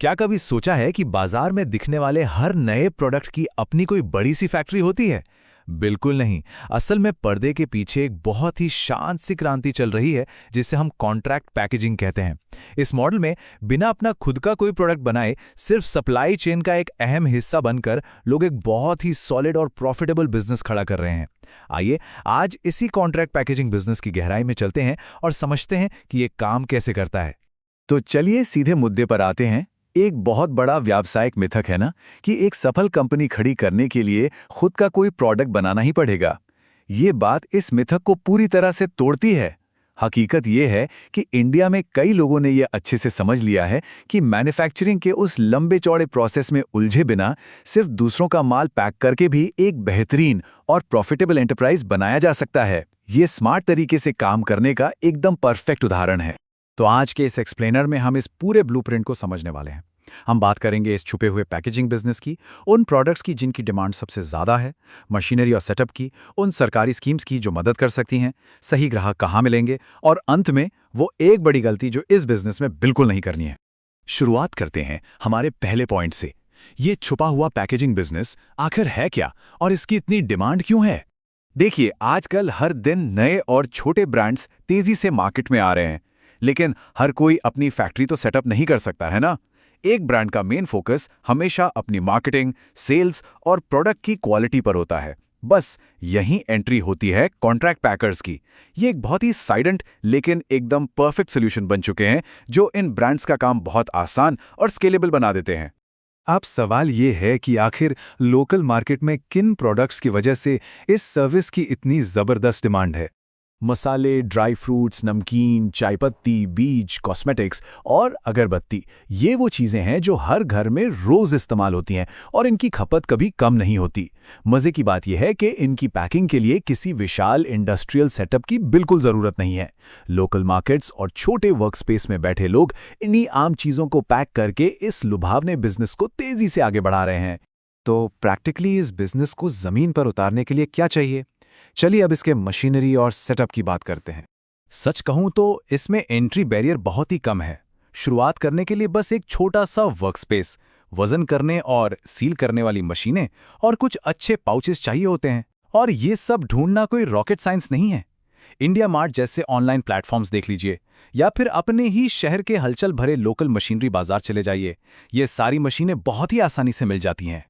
क्या कभी सोचा है कि बाजार में दिखने वाले हर नए प्रोडक्ट की अपनी कोई बड़ी सी फैक्ट्री होती है? बिल्कुल नहीं। असल में पर्दे के पीछे एक बहुत ही शांत सी क्रांति चल रही है, जिसे हम कॉन्ट्रैक्ट पैकेजिंग कहते हैं। इस मॉडल में बिना अपना खुद का कोई प्रोडक्ट बनाए सिर्फ सप्लाई चेन का एक अहम हिस्सा बनकर लोग एक बहुत ही सॉलिड और प्रॉफिटेबल बिजनेस खड़ा कर रहे हैं। आइए आज इसी कॉन्ट्रैक्ट पैकेजिंग बिजनेस की गहराई में चलते हैं और समझते हैं कि ये काम कैसे करता है। तो चलिए सीधे मुद्दे पर आते हैं। एक बहुत बड़ा व्यावसायिक मिथक है ना कि एक सफल कंपनी खड़ी करने के लिए खुद का कोई प्रोडक्ट बनाना ही पड़ेगा। ये बात इस मिथक को पूरी तरह से तोड़ती है। हकीकत ये है कि इंडिया में कई लोगों ने ये अच्छे से समझ लिया है कि मैन्युफैक्चरिंग के उस लंबे चौड़े प्रोसेस में उलझे बिना सिर्फ दूसरों का माल पैक करके भी एक बेहतरीन और प्रॉफिटेबल एंटरप्राइज बनाया जा सकता है। ये स्मार्ट तरीके से काम करने का एकदम परफेक्ट उदाहरण है। तो आज के इस एक्सप्लेनर में हम इस पूरे ब्लूप्रिंट को समझने वाले हैं। हम बात करेंगे इस छुपे हुए पैकेजिंग बिजनेस की, उन प्रोडक्ट्स की जिनकी डिमांड सबसे ज़्यादा है, मशीनरी और सेटअप की, उन सरकारी स्कीम्स की जो मदद कर सकती हैं, सही ग्राहक कहाँ मिलेंगे और अंत में वो एक बड़ी गलती जो इस बिजनेस में बिल्कुल नहीं करनी है। शुरुआत करते हैं हमारे पहले पॉइंट से। ये छुपा हुआ पैकेजिंग बिजनेस आखिर है क्या और इसकी इतनी डिमांड क्यों है? देखिए, आजकल हर दिन नए और छोटे ब्रांड्स तेजी से मार्केट में आ रहे हैं, लेकिन हर कोई अपनी फैक्ट्री तो सेटअप नहीं कर सकता है ना। एक ब्रांड का मेन फोकस हमेशा अपनी मार्केटिंग, सेल्स और प्रोडक्ट की क्वालिटी पर होता है। बस यहीं एंट्री होती है कॉन्ट्रैक्ट पैकर्स की। ये एक बहुत ही साइलेंट लेकिन एकदम परफेक्ट सोल्यूशन बन चुके हैं, जो इन ब्रांड्स का काम बहुत आसान और स्केलेबल बना देते हैं। अब सवाल ये है कि आखिर लोकल मार्केट में किन प्रोडक्ट्स की वजह से इस सर्विस की इतनी ज़बरदस्त डिमांड है? मसाले, ड्राई फ्रूट्स, नमकीन, चाय पत्ती, बीज, कॉस्मेटिक्स और अगरबत्ती, ये वो चीज़ें हैं जो हर घर में रोज़ इस्तेमाल होती हैं और इनकी खपत कभी कम नहीं होती। मज़े की बात यह है कि इनकी पैकिंग के लिए किसी विशाल इंडस्ट्रियल सेटअप की बिल्कुल ज़रूरत नहीं है। लोकल मार्केट्स और छोटे वर्कस्पेस में बैठे लोग इन्हीं आम चीज़ों को पैक करके इस लुभावने बिजनेस को तेज़ी से आगे बढ़ा रहे हैं। तो प्रैक्टिकली इस बिजनेस को ज़मीन पर उतारने के लिए क्या चाहिए? चलिए अब इसके मशीनरी और सेटअप की बात करते हैं। सच कहूं तो इसमें एंट्री बैरियर बहुत ही कम है। शुरुआत करने के लिए बस एक छोटा सा वर्कस्पेस, वजन करने और सील करने वाली मशीनें और कुछ अच्छे पाउचेस चाहिए होते हैं। और ये सब ढूंढना कोई रॉकेट साइंस नहीं है। इंडिया मार्ट जैसे ऑनलाइन प्लेटफॉर्म्स देख लीजिए या फिर अपने ही शहर के हलचल भरे लोकल मशीनरी बाजार चले जाइए। ये सारी मशीनें बहुत ही आसानी से मिल जाती हैं।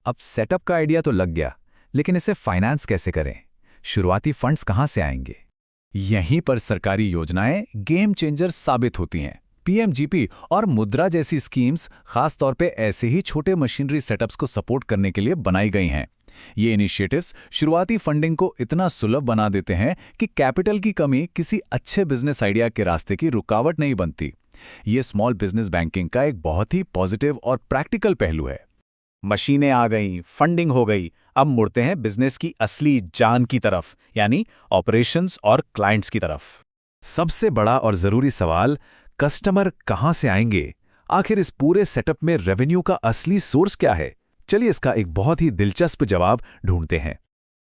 अब सेटअप का आइडिया तो लग गया, लेकिन इसे फाइनेंस कैसे करें? शुरुआती फंड्स कहां से आएंगे? यहीं पर सरकारी योजनाएं गेम चेंजर साबित होती हैं। पीएमजीपी और मुद्रा जैसी स्कीम्स खास तौर पे ऐसे ही छोटे मशीनरी सेटअप्स को सपोर्ट करने के लिए बनाई गई हैं। ये इनिशिएटिव्स शुरुआती फंडिंग को इतना सुलभ बना देते हैं कि कैपिटल की कमी किसी अच्छे बिजनेस आइडिया के रास्ते की रुकावट नहीं बनती। ये स्मॉल बिजनेस बैंकिंग का एक बहुत ही पॉजिटिव और प्रैक्टिकल पहलू है। मशीनें आ गईं, फंडिंग हो गई, अब मुड़ते हैं बिजनेस की असली जान की तरफ, यानी ऑपरेशंस और क्लाइंट्स की तरफ। सबसे बड़ा और जरूरी सवाल, कस्टमर कहां से आएंगे? आखिर इस पूरे सेटअप में रेवेन्यू का असली सोर्स क्या है? चलिए इसका एक बहुत ही दिलचस्प जवाब ढूंढते हैं।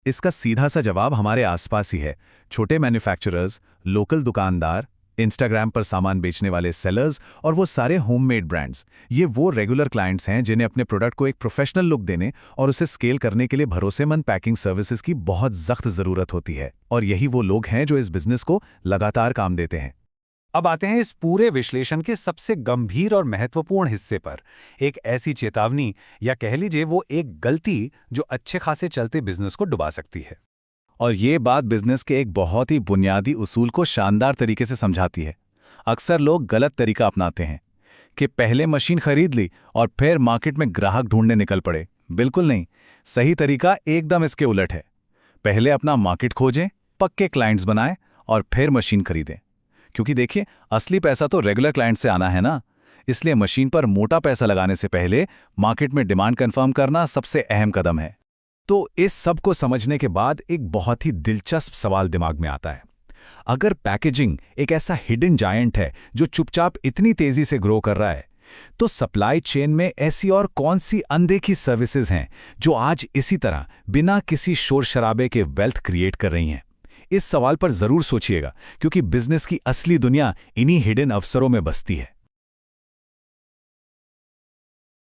इसका सीधा सा जवाब हमारे आसपास ही है। छोटे मैन्युफैक्चरर्स, लोकल दुकानदार, इंस्टाग्राम पर सामान बेचने वाले सेलर्स और वो सारे होममेड ब्रांड्स, ये वो रेगुलर क्लाइंट्स हैं जिन्हें अपने प्रोडक्ट को एक प्रोफेशनल लुक देने और उसे स्केल करने के लिए भरोसेमंद पैकिंग सर्विसेज की बहुत सख्त जरूरत होती है। और यही वो लोग हैं जो इस बिजनेस को लगातार काम देते हैं। अब आते हैं इस पूरे विश्लेषण के सबसे गंभीर और महत्वपूर्ण हिस्से पर, एक ऐसी चेतावनी या कह लीजिए वो एक गलती जो अच्छे खासे चलते बिजनेस को डुबा सकती है। और ये बात बिजनेस के एक बहुत ही बुनियादी उसूल को शानदार तरीके से समझाती है। अक्सर लोग गलत तरीका अपनाते हैं कि पहले मशीन खरीद ली और फिर मार्केट में ग्राहक ढूंढने निकल पड़े। बिल्कुल नहीं, सही तरीका एकदम इसके उलट है। पहले अपना मार्केट खोजें, पक्के क्लाइंट्स बनाएं और फिर मशीन खरीदें। क्योंकि देखिए, असली पैसा तो रेगुलर क्लाइंट से आना है ना। इसलिए मशीन पर मोटा पैसा लगाने से पहले मार्केट में डिमांड कंफर्म करना सबसे अहम कदम है। तो इस सब को समझने के बाद एक बहुत ही दिलचस्प सवाल दिमाग में आता है। अगर पैकेजिंग एक ऐसा हिडन जायंट है जो चुपचाप इतनी तेजी से ग्रो कर रहा है, तो सप्लाई चेन में ऐसी और कौन सी अनदेखी सर्विसेज हैं जो आज इसी तरह बिना किसी शोर शराबे के वेल्थ क्रिएट कर रही हैं? इस सवाल पर जरूर सोचिएगा, क्योंकि बिजनेस की असली दुनिया इन्हीं हिडन अवसरों में बसती है।